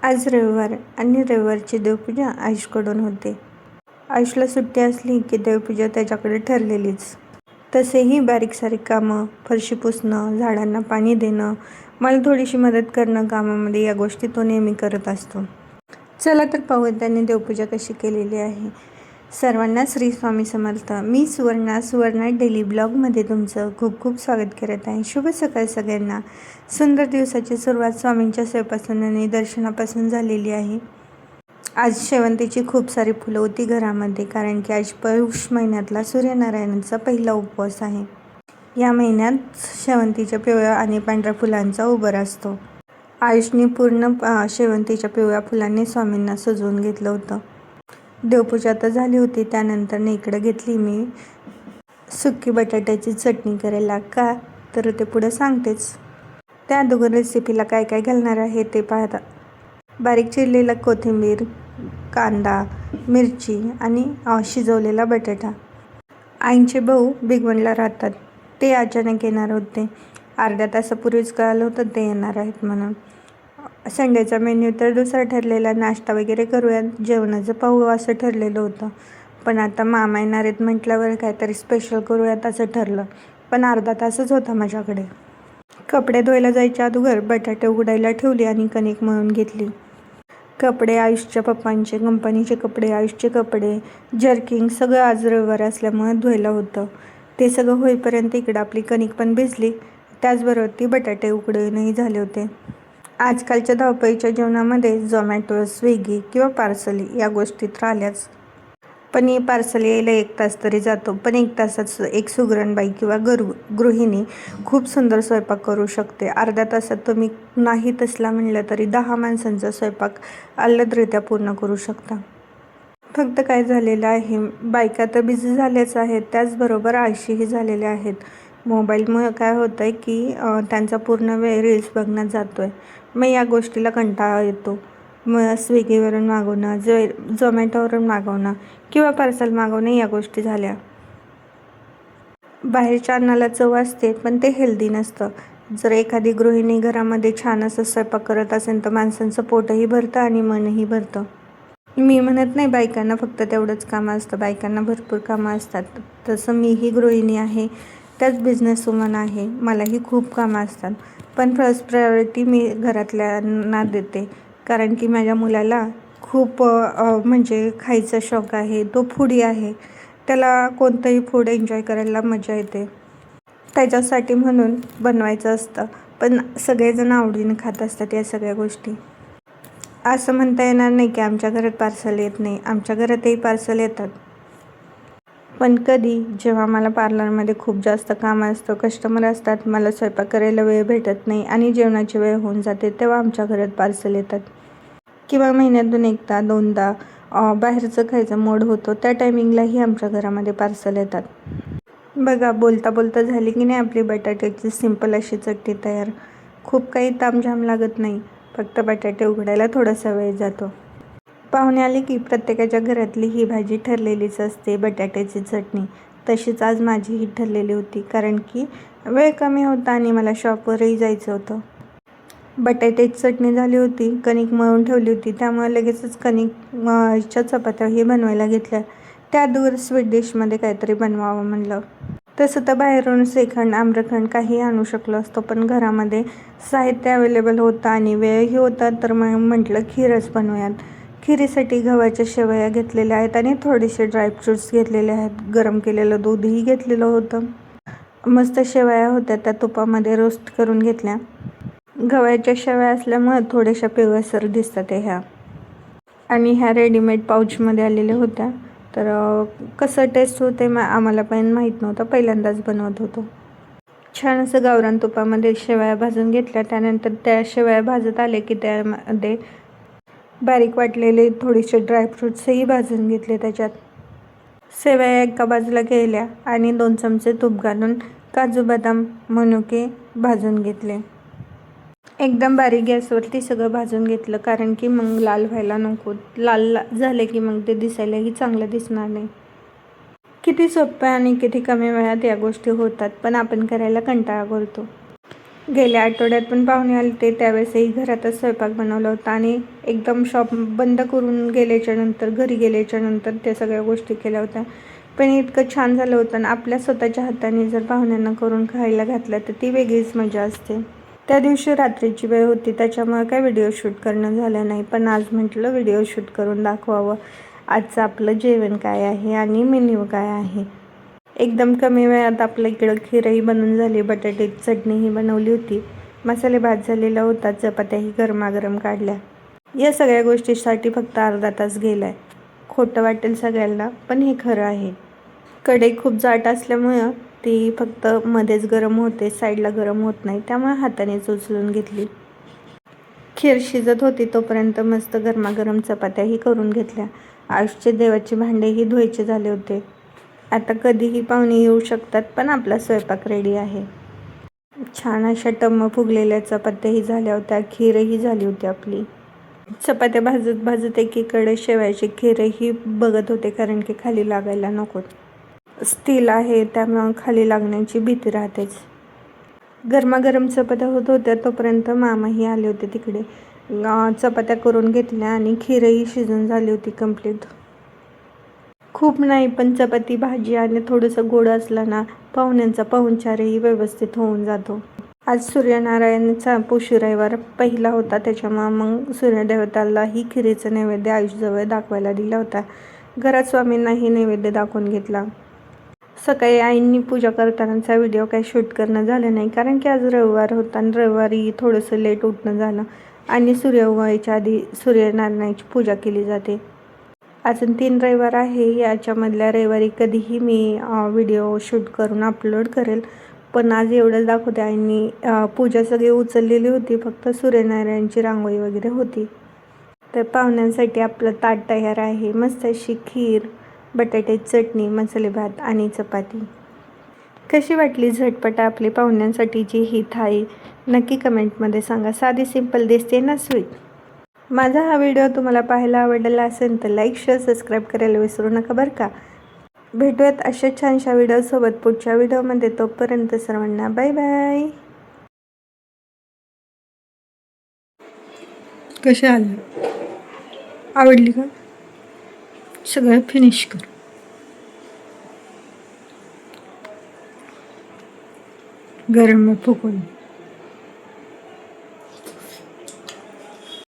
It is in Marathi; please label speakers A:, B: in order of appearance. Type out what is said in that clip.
A: आज रविवार आणि रविवारची देवपूजा आयुषकडून होते. आयुषला सुट्टी असली की देवपूजा त्याच्याकडे ठरलेलीच. तसेही बारीक सारीक कामं, फरशी पुसणं, झाडांना पाणी देणं, मला थोडीशी मदत करणं कामामध्ये, या गोष्टी तो नेहमी करत असतो. चला तर पाहूया त्यांनी देवपूजा कशी केलेली आहे. सर्वांना श्री स्वामी समर्थ. मी सुवर्णा डेली ब्लॉगमध्ये तुमचं खूप खूप स्वागत करत आहे. शुभ सकाळ सगळ्यांना. सुंदर दिवसाची सुरुवात स्वामींच्या सेवेपासून आणि दर्शनापासून झालेली आहे. आज शेवंतीची खूप सारी फुलं होती घरामध्ये, कारण की आज पौष महिन्यातला सूर्यनारायणाचा पहिला उपवास आहे. या महिन्यात शेवंतीच्या पिवळ्या आणि पांढऱ्या फुलांचा उबर असतो. आयुषने पूर्ण शेवंतीच्या पिवळ्या फुलांनी स्वामींना सजवून घेतलं होतं. देवपूजा तर झाली होती. त्यानंतर इकडे घेतली मी सुकी बटाट्याची चटणी करायला. का तर ते पुढं सांगतेच. त्या अगोदर रेसिपीला काय काय घालणार आहे ते पाहता. बारीक चिरलेला कोथिंबीर, कांदा, मिरची आणि शिजवलेला बटाटा. आईंचे भाऊ भिगवणला राहतात. ते अचानक येणार होते. अर्ध्या तासापूर्वीच कळालं होतं ते येणार आहेत म्हणून. संडेचा मेन्यू तर दुसरा ठरलेला, नाश्ता वगैरे करूयात, जेवणाचं पाहू असं ठरलेलं होतं. पण आता मामा येणार आहेत म्हटल्यावर काहीतरी स्पेशल करूयात असं ठरलं. पण अर्धा तासच होता माझ्याकडे. कपडे धुवायला जायच्या अगोदर बटाटे उघडायला ठेवली आणि कणिक मळून घेतली. कपडे आयुषच्या पप्पांचे, कंपनीचे कपडे, आयुषचे कपडे, जर्किंग सगळं आज रविवार असल्यामुळे धुवायला होतं. ते सगळं होईपर्यंत इकडं आपली कणिक पण भिजली. त्याचबरोबर ती बटाटे उकडूनही झाले होते. आजकालच्या धावपळीच्या जीवनामध्ये झोमॅटो, स्विगी किंवा पार्सली या गोष्टी तर आल्याच. पण ही पार्सल यायला 1 तास तरी जातो. पण 1 तासात एक सुगरणबाई किंवा गृहिणी खूप सुंदर स्वयंपाक करू शकते. अर्ध्या तासात तुम्ही नाही तसला म्हणलं तरी 10 माणसांचा स्वयंपाक अल्लदरित्या पूर्ण करू शकता. फक्त काय झालेलं आहे, बायका तर बिझी झाल्याच आहेत, त्याचबरोबर आळशीही झालेल्या आहेत. मोबाईलमुळे काय होतं आहे की त्यांचा पूर्ण वेळ रील्स बघण्यात जातो आहे. मग या गोष्टीला कंटाळा येतो. मग स्विगीवरून मागवणं, झोमॅटोवरून मागवणं किंवा पार्सल मागवणं या गोष्टी झाल्या. बाहेरच्या अन्नाला चव असते, पण ते हेल्दी नसतं. जर एखादी गृहिणी घरामध्ये छान असं स्वयंपाक करत असेल तर माणसांचं पोटही भरतं आणि मनही भरतं. मी म्हणत नाही बायकांना फक्त तेवढंच कामं असतं, बायकांना भरपूर कामं असतात. तसं मीही गृहिणी आहे, त्याच बिझनेस वुमन आहे, मलाही खूप कामं असतात. पण फर्स्ट प्रायोरिटी मी घरातल्यांना देते, कारण की माझ्या मुलाला खूप म्हणजे खायचा शौक आहे. तो फूडी आहे. त्याला कोणतंही फूड एन्जॉय करायला मजा येते. त्याच्यासाठी म्हणून बनवायचं असतं. पण सगळेजण आवडीने खात असतात या सगळ्या गोष्टी. असं म्हणता येणार नाही की आमच्या घरात पार्सल येत नाही. आमच्या घरातही पार्सल येतात. पण कधी जेव्हा मला पार्लरमध्ये खूप जास्त कामं असतं, कस्टमर असतात, मला स्वयंपाक करायला वेळ भेटत नाही आणि जेवणाची वेळ होऊन जाते, तेव्हा आमच्या घरात पार्सल येतात. किंवा महिन्यातून 1दा 2दा बाहेरचं खायचा मूड होतो, त्या टायमिंगलाही आमच्या घरामध्ये पार्सल येतात. बघा, बोलता बोलता झाली की नाही आपली बटाट्याची सिंपल अशी चटणी तयार. खूप काही तामझाम लागत नाही. फक्त बटाटे उघडायला थोडासा वेळ जातो. पाहुणे आले की प्रत्येकाच्या घरातली ही भाजी ठरलेलीच असते, बटाट्याची चटणी. तशीच आज माझीही ठरलेली होती, कारण की वेळ कमी होता आणि मला शॉपवरही जायचं होतं. बटाट्याची चटणी झाली होती, कणिक मळून ठेवली होती, त्यामुळे लगेचच कणिकच्या चपात्याही बनवायला घेतल्या. त्या अगोदर स्वीट डिशमध्ये काहीतरी बनवावं म्हणलं. तसं तर बाहेरून श्रीखंड, आम्रखंड काही आणू शकलो असतो, पण घरामध्ये साहित्य अवेलेबल होतं आणि वेळही होता, तर मग म्हटलं खीरच बनवूयात. खिरीसाठी गव्हाच्या शेवया घेतलेल्या आहेत आणि थोडेसे ड्रायफ्रूट्स घेतलेले आहेत. गरम केलेलं दूधही घेतलेलं होतं. मस्त शेवया होत्या, त्या तुपामध्ये रोस्ट करून घेतल्या. गव्हाच्या शेवया असल्यामुळे थोड्याशा पिवळसर दिसतात ह्या. आणि ह्या रेडीमेड पाऊचमध्ये आलेल्या होत्या. तर कसं टेस्ट होते आम्हाला पण माहीत नव्हतं, पहिल्यांदाच बनवत होतो. छान असं गावरान तुपामध्ये शेवया भाजून घेतल्या. त्यानंतर त्या शेवया भाजत आले की त्यामध्ये बारीक वाटलेले थोडेसे ड्रायफ्रूट्सही भाजून घेतले त्याच्यात. शेवया एका बाजूला केल्या आणि 2 चमचे तूप घालून काजू, बदाम, मनुके भाजून घेतले. एकदम बारीक गॅसवरती सगळं भाजून घेतलं, कारण की मग लाल व्हायला नको. लाल झाले की मग ते दिसायलाही चांगलं दिसणार नाही. किती सोपं आणि किती कमी वेळात या गोष्टी होतात, पण आपण करायला कंटाळा करतो. गेल्या आठवड्यात पण पाहुणे आले ते, त्यावेळेसही घरातच स्वयंपाक बनवला होता आणि एकदम शॉप बंद करून गेल्याच्या नंतर, घरी गेल्याच्या नंतर त्या सगळ्या गोष्टी केल्या होत्या. पण इतकं छान झालं होतं ना, आपल्या स्वतःच्या हाताने जर पाहुण्यांना करून खायला घातलं तर ती वेगळीच मजा असते. त्या दिवशी रात्रीची वेळ होती, त्याच्यामुळे काय व्हिडिओ शूट करणं झालं नाही. पण आज म्हटलं व्हिडिओ शूट करून दाखवावं आजचं आपलं जेवण काय आहे आणि मेन्यू काय आहे. एकदम कमी वेळात आपल्या इकडं खीरही बनवून झाली, बटाट्याची चटणीही बनवली होती, मसाले भात झालेला होता, चपात्याही गरमागरम काढल्या. या सगळ्या गोष्टीसाठी फक्त अर्धा तास गेलाय. खोटं वाटेल सगळ्यांना, पण हे खरं आहे. कढई खूप जाट असल्यामुळं ती फक्त मध्येच गरम होते, साईडला गरम होत नाही, त्यामुळे हातानेच उचलून घेतली. खीर शिजत होती तोपर्यंत मस्त गरमागरम चपात्याही करून घेतल्या. आयुषचे देवाचे भांडेही धुवायचे झाले होते. आता कधीही पाहुणे येऊ शकतात, पण आपला स्वयंपाक रेडी आहे. छान अशा टम्म फुगलेल्या चपात्याही झाल्या होत्या, खीरही झाली होती आपली. चपात्या भाजत भाजत एकीकडे शेवयाची खीरही बघत होते, कारण की खाली लागायला नको. स्टील आहे त्यामुळं खाली लागण्याची भीती राहतेच. गरमागरम चपात्या होत होत्या तोपर्यंत मामाही आले होते तिकडे. चपात्या करून घेतल्या आणि खीरही शिजून झाली होती कंप्लीट. खूप नाही, पण चपाती, भाजी आणि थोडंसं गोड असलं ना, पाहुण्यांचा पाहुणचारही व्यवस्थित होऊन जातो. आज सूर्यनारायणचा पुष्य रविवार पहिला होता, त्याच्यामुळं मग सूर्यदेवतालाही खिरीचा नैवेद्य आयुषजवळ दाखवायला दिला होता. घरात स्वामींनाही नैवेद्य दाखवून घेतला. सकाळी आईंनी पूजा करतानाचा व्हिडिओ काही शूट करणं झालं नाही, कारण की आज रविवार होता आणि रविवारी थोडंसं लेट उठणं झालं आणि सूर्य उगवायच्या आधी सूर्यनारायणाची पूजा केली जाते. अजून 3 रविवार आहे, याच्यामधल्या रविवारी कधीही मी व्हिडिओ शूट करून अपलोड करेल. पण आज एवढंच दाखवते, आईंनी पूजा सगळी उचललेली होती, फक्त सूर्यनारायणची रांगोळी वगैरे होती. तर पाहुण्यांसाठी आपलं ताट तयार आहे. मस्त अशी खीर, बटाट्याची चटणी, मसाले भात आणि चपाती. कशी वाटली झटपट आपली पाहुण्यांसाठीची ही थाळी? नक्की कमेंटमध्ये सांगा. साधी सिंपल दिसते ना, स्वीट. माझा हा व्हिडिओ तुम्हाला पाहायला आवडला असेल तर लाईक, शेअर, सबस्क्राईब करायला विसरू नका बरं का. भेटूयात अशा छानशा व्हिडिओसोबत पुढच्या व्हिडिओमध्ये. तोपर्यंत सर्वांना बाय बाय. कसे आले? आवडली का? सगळं फिनिश कर. गरम फुकून